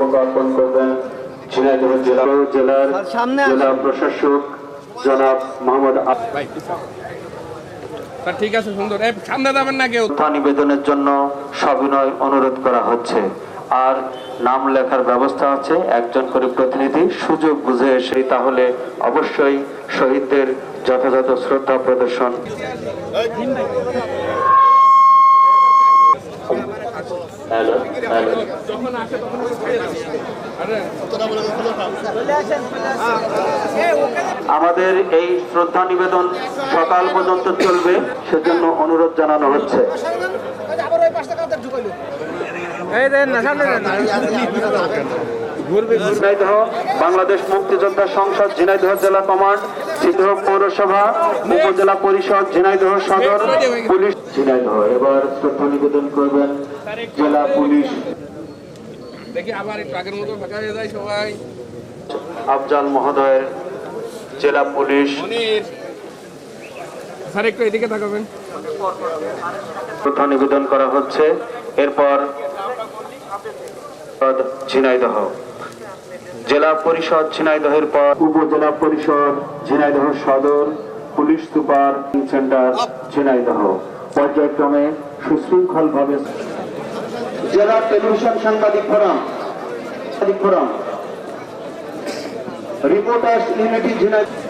লোকার্পণ করবেন ঝিনাইদহ জেলার জেলা প্রশাসক জনাব মোহাম্মদ ঠিক আছে, সুন্দর। সামনে যাবেন না কেউ। নিবেদনের জন্য সবিনয় অনুরোধ করা হচ্ছে। আর নাম লেখার ব্যবস্থা আছে, একজন করে প্রতিনিধি সুযোগ বুঝে এসে তাহলে অবশ্যই শহীদদের যথাযথ শ্রদ্ধা প্রদর্শন। আমাদের এই শ্রদ্ধা নিবেদন সকাল পর্যন্ত চলবে, সেজন্য অনুরোধ জানানো হচ্ছে। ঝিনাইদহ বাংলাদেশ মুক্তিযোদ্ধা সংসদ, ঝিনাইদহ জেলা কমান্ড, ঝিনাইদহ পৌরসভা, উপজেলা পরিষদ, ঝিনাইদহ সদর পুলিশ ঝিনাইদহ। এবার শ্রদ্ধা নিবেদন করবেন জেলা পুলিশ। দেখি আবার একটু আগের মতো ফাঁকা হয়ে যায় সবাই। আফজাল মহোদয়ের জেলা পুলিশ। স্যার একটু এদিকে তাকাবেন। শ্রদ্ধা নিবেদন করা হচ্ছে। এরপর ঝিনাইদহ জেলা পরিষদ, ঝিনাইদহের পর উপজেলা পরিষদ, ঝিনাইদহ সদর, পুলিশ সুপার সেন্টার ঝিনাইদহ। পর্যায়ক্রমে সুশৃঙ্খল ভাবে জেলা টেলিভিশন সাংবাদিক ফোরাম রিপোর্টার্স ইউনিটি ঝিনাইদহ।